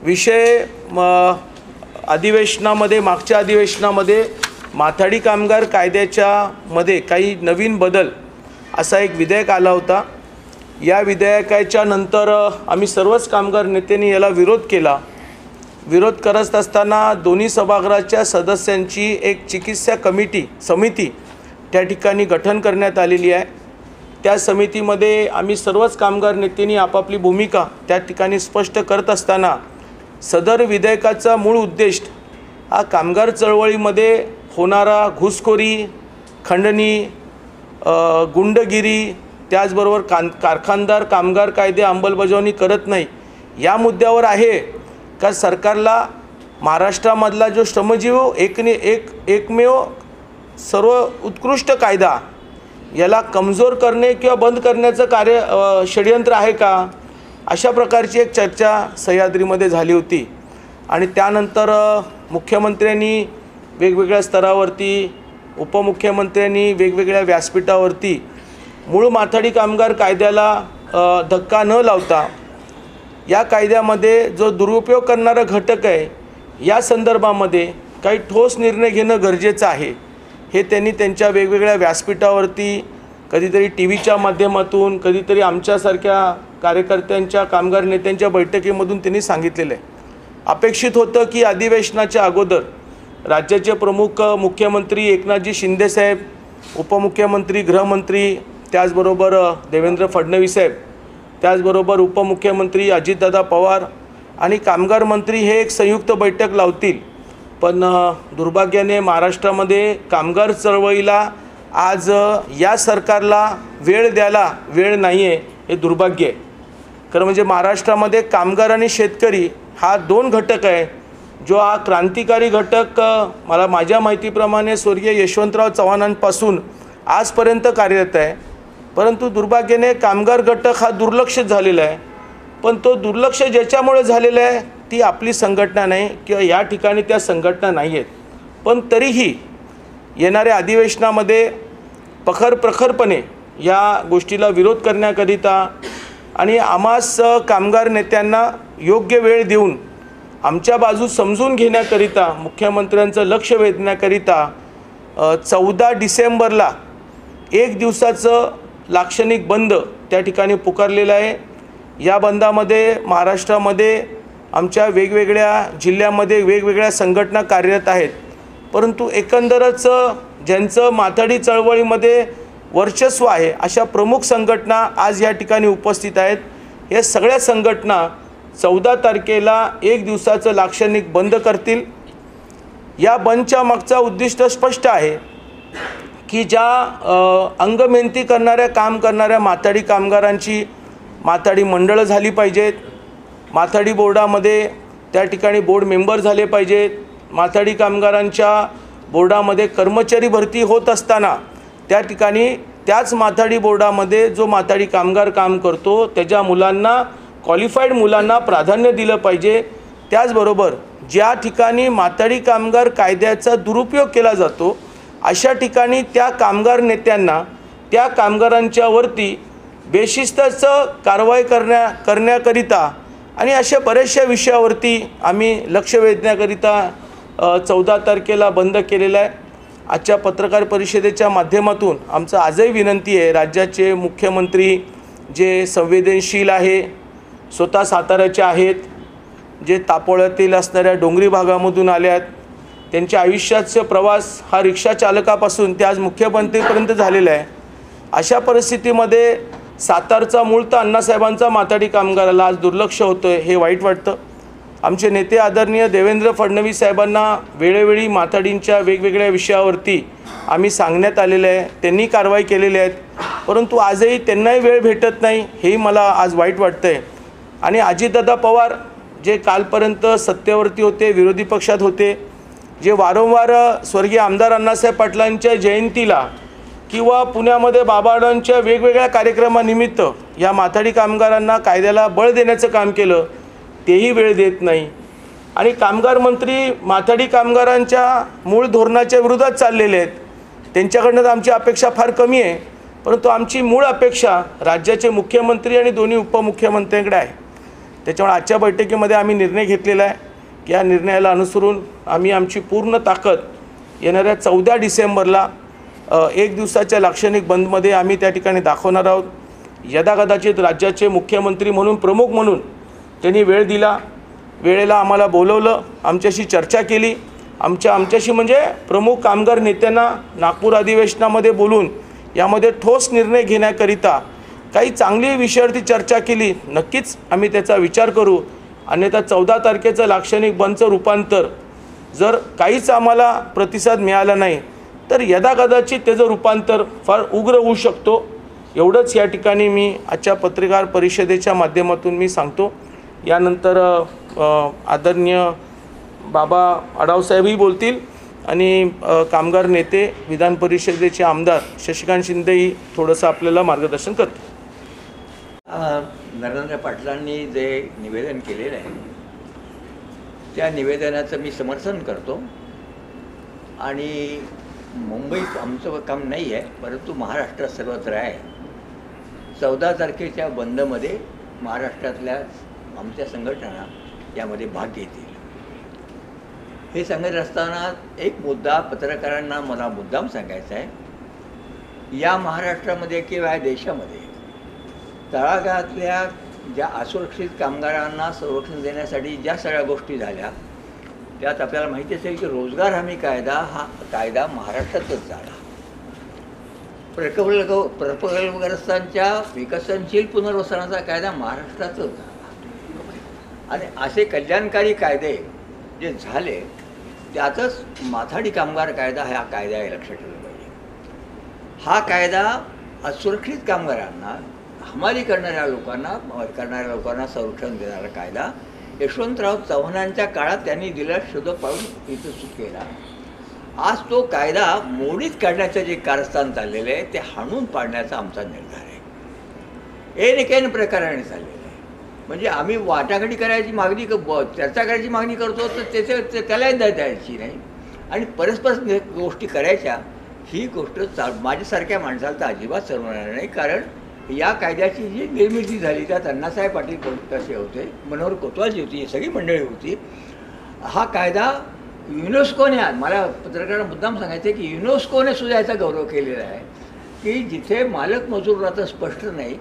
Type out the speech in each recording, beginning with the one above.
विषय अधिवेशनामध्ये मागच्या अधिवेशनामध्ये माथाडी कामगार कायद्याच्या काही नवीन बदल असा एक विधेयक आला होता। या विधेयकाच्या नंतर आम्ही सर्वच कामगार नेत्यांनी याला विरोध केला। विरोध करत असताना दोन्ही सभागृहाच्या सदस्यांची एक चिकित्सा समिती त्या ठिकाणी गठन करण्यात आलेली आहे। त्या समितीमध्ये आम्ही सर्वच कामगार नेत्यांनी आपापली भूमिका त्या ठिकाणी स्पष्ट करत असताना सदर विधेयकाचा मूळ उद्देश हा कामगार चळवळीमध्ये होणारा घुसखोरी, खंडणी, गुंडगिरी, त्याचबरोबर कारखानदार कामगार कायदे अंमलबजावणी करत नाही या मुद्द्यावर आहे का सरकारला महाराष्ट्रामधला जो श्रमजीव एकमेव सर्व उत्कृष्ट कायदा याला कमजोर करणे किंवा बंद करण्याचं षडयंत्र आहे का, अशा प्रकारची एक चर्चा सह्याद्रीमध्ये झाली होती। आणि त्यानंतर मुख्यमंत्र्यांनी वेगवेगळ्या स्तरावरती, उपमुख्यमंत्र्यांनी वेगवेगळ्या व्यासपीठावरती मूळ माथाडी कामगार कायद्याला धक्का न लावता या कायद्यामध्ये जो दुरुपयोग करणारा घटक आहे या संदर्भामध्ये काही ठोस निर्णय घेणं गरजेचं आहे हे त्यांनी त्यांच्या वेगवेगळ्या व्यासपीठावरती, कधीतरी टीव्हीच्या माध्यमातून, कधीतरी आमच्यासारख्या कार्यकर्त्यांच्या कामगार नेत्यांच्या बैठकीमधून त्यांनी सांगितलेलं आहे। अपेक्षित होतं की अधिवेशनाच्या अगोदर राज्याचे प्रमुख मुख्यमंत्री एकनाथजी शिंदे साहेब, उपमुख्यमंत्री, गृहमंत्री, त्याचबरोबर देवेंद्र फडणवीस साहेब, त्याचबरोबर उपमुख्यमंत्री अजितदादा पवार आणि कामगार मंत्री हे एक संयुक्त बैठक लावतील। पण दुर्भाग्याने महाराष्ट्रामध्ये कामगार चळवळीला आज या सरकारला वेळ द्यायला वेळ नाही आहे, हे दुर्भाग्य आहे। खरं म्हणजे महाराष्ट्रामध्ये कामगार आणि शेतकरी हा दोन घटक आहे जो हा क्रांतिकारी घटक मला माझ्या माहितीप्रमाणे स्वर्गीय यशवंतराव चव्हाणांपासून आजपर्यंत कार्यरत आहे। परंतु दुर्भाग्याने कामगार घटक हा दुर्लक्षित झालेला आहे। पण तो दुर्लक्ष ज्याच्यामुळे झालेला आहे ती आपली संघटना नाही किंवा या ठिकाणी त्या संघटना नाही आहेत। पण तरीही येणाऱ्या अधिवेशनामध्ये प्रखरपणे या गोष्टीला विरोध करण्याकरिता आणि आम्हास कामगार नेत्यांना योग्य वेळ देऊन आमच्या बाजू समजून घेण्याकरिता, मुख्यमंत्र्यांचं लक्ष वेधण्याकरिता 14 डिसेंबरला एक दिवसाचं लाक्षणिक बंद त्या ठिकाणी पुकारलेला आहे। या बंदामध्ये महाराष्ट्रामध्ये आमच्या वेगवेगळ्या जिल्ह्यामध्ये वेगवेगळ्या संघटना कार्यरत आहेत। परंतु एकंदरच ज्यांचं माथाडी चळवळीमध्ये वर्चस्व आहे अशा प्रमुख संघटना आज या ठिकाणी उपस्थित आहेत। या सगळ्या संघटना 14 तारखेला एक दिवसाचं लाक्षणिक बंद करतील। या बंदच्या मागचा उद्दिष्ट स्पष्ट आहे की ज्या अंगमेहनती काम करणाऱ्या माथाडी कामगारांची माथाडी मंडळं झाली पाहिजेत, माथाडी बोर्डामध्ये त्या ठिकाणी बोर्ड मेंबर झाले पाहिजेत। माथाडी कामगारांच्या बोर्डामध्ये कर्मचारी भरती होत असताना त्या ठिकाणी त्याच माथाडी बोर्डामध्ये जो माथाडी कामगार काम करतो त्याच्या मुलांना, क्वालिफाईड मुलांना प्राधान्य दिलं पाहिजे। त्याचबरोबर ज्या ठिकाणी माथाडी कामगार कायद्याचा दुरुपयोग केला जातो अशा ठिकाणी त्या कामगार नेत्यांना, त्या कामगारांच्यावरती बेशिस्तचं कारवाई करण्याकरिता आणि अशा बऱ्याचशा विषयावरती आम्ही लक्ष वेधण्याकरिता 14 तारखेला बंद केलेला आहे। आजच्या पत्रकार परिषदेच्या माध्यमातून आमचं आजही विनंती आहे, राज्याचे मुख्यमंत्री जे संवेदनशील आहे, स्वतः साताऱ्याचे आहेत, जे तापोळ्यातील असणाऱ्या डोंगरी भागामधून आले आहेत, त्यांच्या आयुष्याचा प्रवास हा रिक्षा चालकापासून ते आज मुख्यमंत्रीपर्यंत झालेला आहे। अशा परिस्थितीमध्ये सातारचा मूळचा अण्णासाहेबांचा माथाडी कामगाराला आज दुर्लक्ष होतं आहे, हे वाईट वाटतं। आमचे नेते आदरणीय देवेंद्र फडणवीस साहेबांना वेळोवेळी माथाडींच्या वेगवेगळ्या विषयावरती आम्ही सांगण्यात आलेलं आहे, त्यांनी कारवाई केलेली आहेत। परंतु आजही त्यांनाही वेळ भेटत नाही, हेही मला आज वाईट वाटतं आहे। आणि अजितदादा पवार जे कालपर्यंत सत्तेवरती होते, विरोधी पक्षात होते, जे वारंवार स्वर्गीय आमदार अण्णासाहेब पाटलांच्या जयंतीला किंवा पुण्यामध्ये बाबांच्या वेगवेगळ्या कार्यक्रमानिमित्त या माथाडी कामगारांना कायद्याला बळ देण्याचं काम केलं, तेही वेळ देत नाही। आणि कामगार मंत्री माथाडी कामगारांच्या मूळ धोरणाच्या विरोधात चाललेले आहेत। त्यांच्याकडनं आमची अपेक्षा फार कमी आहे, परंतु आमची मूळ अपेक्षा राज्याचे मुख्यमंत्री आणि दोन्ही उपमुख्यमंत्र्यांकडे आहे। त्याच्यामुळे आजच्या बैठकीमध्ये आम्ही निर्णय घेतलेला आहे की या निर्णयाला अनुसरून आम्ही आमची पूर्ण ताकद येणाऱ्या 14 डिसेंबरला 1 दिवसाच्या लाक्षणिक बंदमध्ये आम्ही त्या ठिकाणी दाखवणार आहोत. यदाकदाचित राज्याचे मुख्यमंत्री म्हणून प्रमुख म्हणून त्यांनी वेळ दिला, वेळेला आम्हाला बोलवलं, आमच्याशी चर्चा केली. आमच्याशी म्हणजे प्रमुख कामगार नेत्यांना नागपूर अधिवेशनामध्ये बोलून यामध्ये ठोस निर्णय घेण्याकरिता काही चांगली विषयावरती चर्चा केली. नक्कीच आम्ही त्याचा विचार करू. अन्यथा 14 तारखेचं लाक्षणिक बंदचं रूपांतर जर काहीच आम्हाला प्रतिसाद मिळाला नाही तर यदाकदाचित त्याचं रूपांतर फार उग्र होऊ शकतो. एवढंच या ठिकाणी मी आजच्या पत्रकार परिषदेच्या माध्यमातून मी सांगतो. यानंतर आदरणीय बाबा आढावसाहेबही बोलतील आणि कामगार नेते विधान परिषदेचे आमदार शशिकांत शिंदेही थोडंसं आपल्याला मार्गदर्शन करतील. नरेंद्र पाटलांनी जे निवेदन केलेलं आहे त्या निवेदनाचं मी समर्थन करतो. आणि मुंबईत आमचं काम नाही आहे, परंतु महाराष्ट्रात सर्वत्र आहे. 14 तारखेच्या बंदमध्ये महाराष्ट्रातल्या आमच्या संघटना यामध्ये भाग घेतील. हे सांगत असताना एक मुद्दा पत्रकारांना मला मुद्दाम सांगायचा आहे. या महाराष्ट्रामध्ये किंवा या देशामध्ये तळागाळातल्या ज्या असुरक्षित कामगारांना संरक्षण देण्यासाठी ज्या सगळ्या गोष्टी झाल्या त्यात आपल्याला माहिती असेल की रोजगार हमी कायदा हा कायदा महाराष्ट्रातच झाला. प्रकल्पग्रस्तांच्या विकसनशील पुनर्वसनाचा कायदा महाराष्ट्रातच झाला. आणि असे कल्याणकारी कायदे जे झाले त्यातच माथाडी कामगार कायदा हा कायदा आहे, लक्षात ठेवलं पाहिजे. हा कायदा असुरक्षित कामगारांना, हमाली करणाऱ्या लोकांना संरक्षण देणारा कायदा यशवंतराव चव्हाणांच्या काळात त्यांनी दिला, शोध पाळून इथं केला. आज तो कायदा मोडीत काढण्याचं जे कारस्थान चाललेलं आहे ते हाणून पाडण्याचा आमचा निर्धार आहे. एन प्रकाराने चाललेलं आहे. म्हणजे आम्ही वाटाघाटी करायची मागणी, चर्चा करायची मागणी करतो तर त्यालाही द्यायची नाही आणि परस्पर गोष्टी करायच्या ही गोष्ट माझ्यासारख्या माणसाला तर अजिबात सर्वणार नाही. कारण या कायद्याची जी निर्मिती झाली त्यात अण्णासाहेब पाटील कसे होते, मनोहर कोतवालजी होती, ही सगळी मंडळी होती. हा कायदा युनेस्कोने, मला पत्रकारांना मुद्दाम सांगायचं आहे की युनेस्कोने सुद्धा याचा गौरव केलेला आहे की जिथे मालक मजूर आता स्पष्ट नाही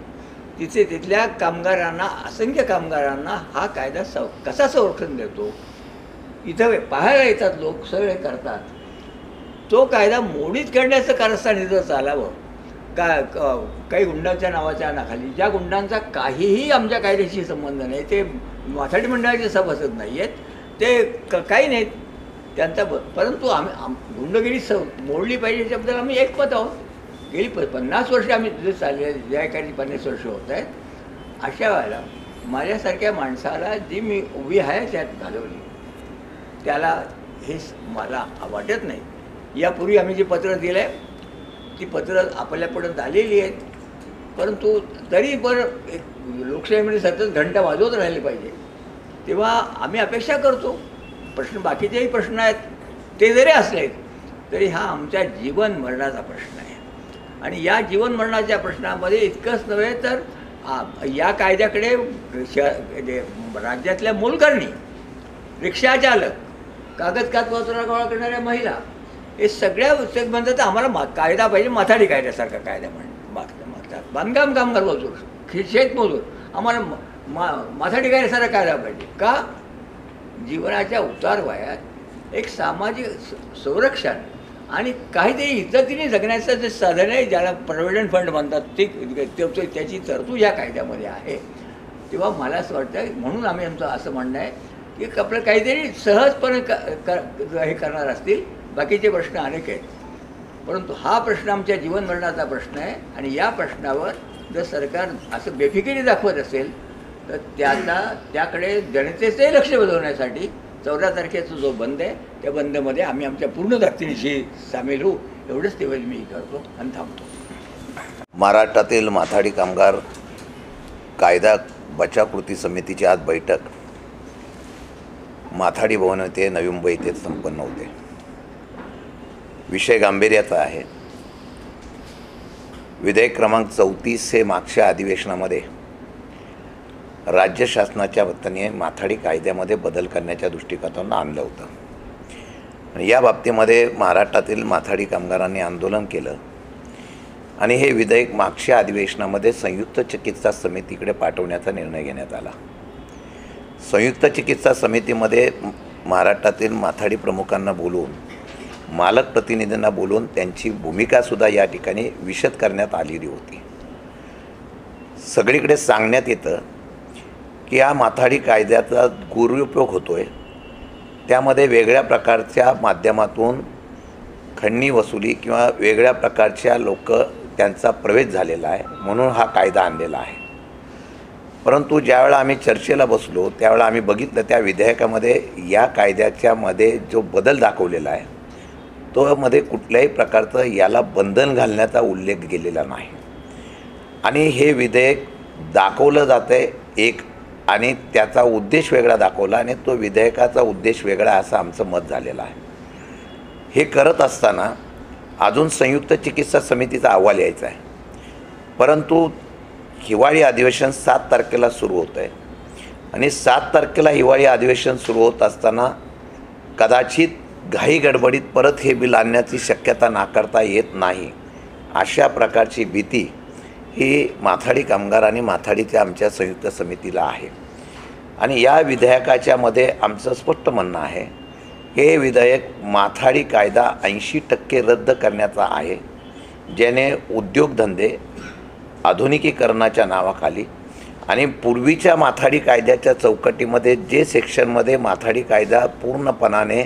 तिथे तिथल्या कामगारांना, असंख्य कामगारांना हा कायदा कसा संरक्षण देतो. इथं पाहायला येतात लोक, सगळे करतात. तो कायदा मोडीत काढण्याचं कारस्थान इथं चालावं काही गुंडांच्या नावाच्या नाखाली, ज्या गुंडांचा काहीही आमच्या कायद्याशी संबंध नाही, ते माथाडी मंडळाचे सभासद नाही आहेत, ते काही नाहीत त्यांचा. परंतु गुंडगिरी मोडली पाहिजे याच्याबद्दल आम्ही एकमत आहोत. गेली 50 वर्ष आम्ही जे चालले, ज्या काही 50 वर्ष होत आहेत, अशा वेळेला माझ्यासारख्या माणसाला जी मी उभी आहे त्यात घालवली त्याला हे मला वाटत नाही. यापूर्वी आम्ही जे पत्र दिलं आहे ती पत्र आपल्यापुढं झालेली आहेत, परंतु तरी पण लोकशाहीमध्ये सतत घंटा वाजवत राहिले पाहिजे. तेव्हा आम्ही अपेक्षा करतो बाकीचेही प्रश्न आहेत ते जरी असले तरी हा आमच्या जीवन मरणाचा प्रश्न आहे. आणि या जीवन मरणाच्या प्रश्नामध्ये इतकंच नव्हे तर या कायद्याकडे राज्यातल्या मोलकरणी, रिक्षाचालक, कागदपत्र गोळा करणाऱ्या महिला, हे सगळ्या म्हणतात आम्हाला कायदा पाहिजे, माथाडी कायद्यासारखा कायदा मागतात. बांधकाम कामगार मजूर, शेतमजूर, आम्हाला माथाडी कायद्यासारखा कायदा पाहिजे. का? जीवनाच्या उतार वयात एक सामाजिक संरक्षण आणि काहीतरी इज्जतीने जगण्याचं जे साधन आहे, ज्याला प्रॉव्हिडंट फंड म्हणतात, त्याची तरतूद या कायद्यामध्ये आहे. तेव्हा मला असं वाटतं, म्हणून आम्ही आमचं असं म्हणणं आहे की आपलं काहीतरी सहजपणे हे करणार असतील. बाकीचे प्रश्न अनेक आहेत, परंतु हा प्रश्न आमच्या जीवन मरणाचा प्रश्न आहे. आणि या प्रश्नावर जर सरकार असं बेफिकिरी दाखवत असेल तर त्याकडे जनतेचंही लक्ष बदलण्यासाठी 14 तारखेचा जो बंद आहे त्या बंदमध्ये आम्ही आमच्या पूर्ण ताकदीनिशी सामील होऊ, एवढंच तेवढं मी करतो आणि थांबतो. महाराष्ट्रातील माथाडी कामगार कायदा बचाव कृती समितीची आज बैठक माथाडी भवन येथे नवी मुंबई येथे संपन्न होते. विषय गांभीर्याचा आहे. विधेयक क्रमांक 34 हे मागच्या अधिवेशनामध्ये राज्य शासनाच्या वतीने माथाडी कायद्यामध्ये बदल करण्याच्या दृष्टिकोनातून आणलं होतं. आणि या बाबतीमध्ये महाराष्ट्रातील माथाडी कामगारांनी आंदोलन केलं आणि हे विधेयक मागच्या अधिवेशनामध्ये संयुक्त चिकित्सा समितीकडे पाठवण्याचा निर्णय घेण्यात आला. संयुक्त चिकित्सा समितीमध्ये महाराष्ट्रातील माथाडी प्रमुखांना बोलवून, मालक प्रतिनिधींना बोलवून त्यांची भूमिकासुद्धा या ठिकाणी विशद करण्यात आलेली होती. सगळीकडे सांगण्यात येतं की या माथाडी कायद्याचा दुरुपयोग होतो आहे, त्यामध्ये वेगळ्या प्रकारच्या माध्यमातून खंडणी वसुली किंवा वेगळ्या प्रकारच्या लोक त्यांचा प्रवेश झालेला आहे म्हणून हा कायदा आणलेला आहे. परंतु ज्यावेळेला आम्ही चर्चेला बसलो त्यावेळेला आम्ही बघितलं त्या विधेयकामध्ये या कायद्याच्यामध्ये जो बदल दाखवलेला आहे तो मध्ये कुठल्याही प्रकारचं याला बंधन घालण्याचा उल्लेख केलेला नाही. आणि हे विधेयक दाखवलं जातं आहे एक आणि त्याचा उद्देश वेगळा दाखवला आणि तो विधेयकाचा उद्देश वेगळा असं आमचं मत झालेलं आहे. हे करत असताना अजून संयुक्त चिकित्सा समितीचा अहवाल यायचा आहे, परंतु हिवाळी अधिवेशन 7 तारखेला सुरू होतं आहे आणि 7 तारखेला हिवाळी अधिवेशन सुरू होत असताना कदाचित घाई गडबडीत परत हे बिल आणण्याची शक्यता नाकारता येत नाही अशा प्रकारची भीती ही माथाडी कामगार आणि माथाडीच्या आमच्या संयुक्त समितीला आहे. आणि या विधेयकाच्यामध्ये आमचं स्पष्ट म्हणणं आहे हे विधेयक माथाडी कायदा 80% रद्द करण्याचा आहे, ज्याने उद्योगधंदे आधुनिकीकरणाच्या नावाखाली आणि पूर्वीच्या माथाडी कायद्याच्या चौकटीमध्ये जे सेक्शनमध्ये माथाडी कायदा पूर्णपणाने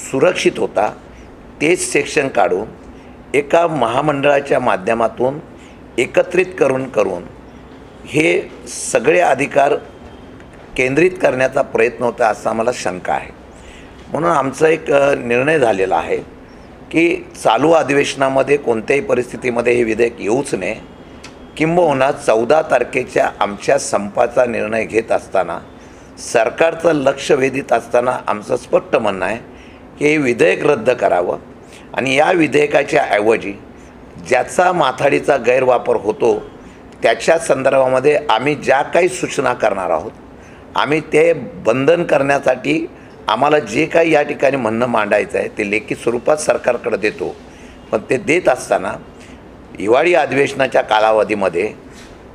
सुरक्षित होता तेच सेक्शन काढून एका महामंडळाच्या माध्यमातून एकत्रित करून हे सगळे अधिकार केंद्रित करण्याचा प्रयत्न होता असं आम्हाला शंका आहे. म्हणून आमचा एक निर्णय झालेला आहे की चालू अधिवेशनामध्ये कोणत्याही परिस्थितीमध्ये हे विधेयक येऊच नये, किंबहुना 14 तारखेच्या आमच्या संपाचा निर्णय घेत असताना सरकारचं लक्ष वेधित असताना आमचं स्पष्ट म्हणणं आहे की हे विधेयक रद्द करावं आणि या विधेयकाच्या ऐवजी ज्याचा माथाडीचा गैरवापर होतो त्याच्या संदर्भामध्ये आम्ही ज्या काही सूचना करणार आहोत आम्ही ते बंधन करण्यासाठी आम्हाला जे काही या ठिकाणी म्हणणं मांडायचं आहे ते लेखी स्वरूपात सरकारकडे देतो. पण ते देत असताना हिवाळी अधिवेशनाच्या कालावधीमध्ये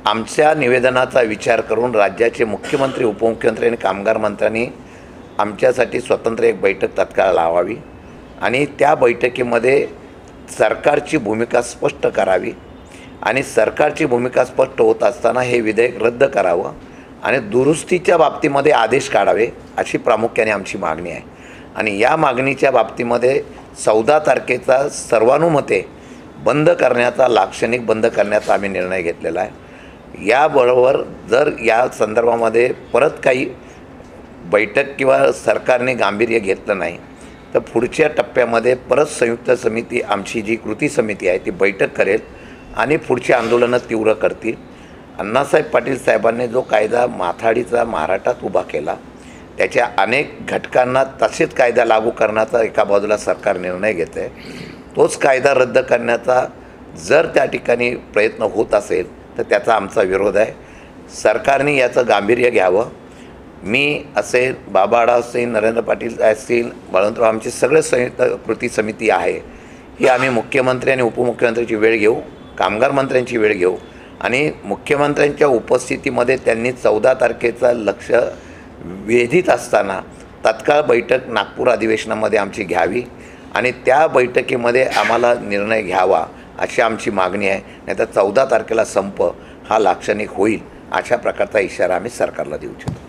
आमच्या निवेदनाचा विचार करून राज्याचे मुख्यमंत्री, उपमुख्यमंत्री आणि कामगार मंत्र्यांनी आमच्यासाठी स्वतंत्र एक बैठक तात्काळ लावावी आणि त्या बैठकीमध्ये सरकारची भूमिका स्पष्ट करावी आणि सरकारची भूमिका स्पष्ट होत असताना हे विधेयक रद्द करावं आणि दुरुस्तीच्या बाबतीमध्ये आदेश काढावे अशी प्रामुख्याने आमची मागणी आहे. आणि या मागणीच्या बाबतीमध्ये 14 तारखेचा सर्वानुमते बंद करण्याचा, लाक्षणिक बंद करण्याचा आम्ही निर्णय घेतलेला आहे. याबरोबर जर या संदर्भामध्ये परत काही बैठक किंवा सरकारने गांभीर्य घेतलं नाही तर पुढच्या टप्प्यामध्ये परत संयुक्त समिती, आमची जी कृती समिती आहे ती बैठक करेल आणि पुढची आंदोलनं तीव्र करतील. अण्णासाहेब पाटील साहेबांनी जो कायदा माथाडीचा महाराष्ट्रात उभा केला त्याच्या अनेक घटकांना तसेच कायदा लागू करण्याचा एका बाजूला सरकार निर्णय घेत आहे, तोच कायदा रद्द करण्याचा जर त्या ठिकाणी प्रयत्न होत असेल तर त्याचा आमचा विरोध आहे. सरकारने याचं गांभीर्य घ्यावं. मी असेल, बाबा आढाव असेल, नरेंद्र पाटील असतील, बळवंतराव, आमची सगळे संयुक्त कृती समिती आहे ही आम्ही मुख्यमंत्री आणि उपमुख्यमंत्र्यांची वेळ घेऊ, कामगार मंत्र्यांची वेळ घेऊ आणि मुख्यमंत्र्यांच्या उपस्थितीमध्ये त्यांनी 14 तारखेचा लक्ष वेधित असताना तत्काळ बैठक नागपूर अधिवेशनामध्ये आमची घ्यावी आणि त्या बैठकीमध्ये आम्हाला निर्णय घ्यावा अशी आमची मागणी आहे. नाहीतर 14 तारखेला संप हा लाक्षणिक होईल अशा प्रकारचा इशारा आम्ही सरकारला देऊ इच्छितो.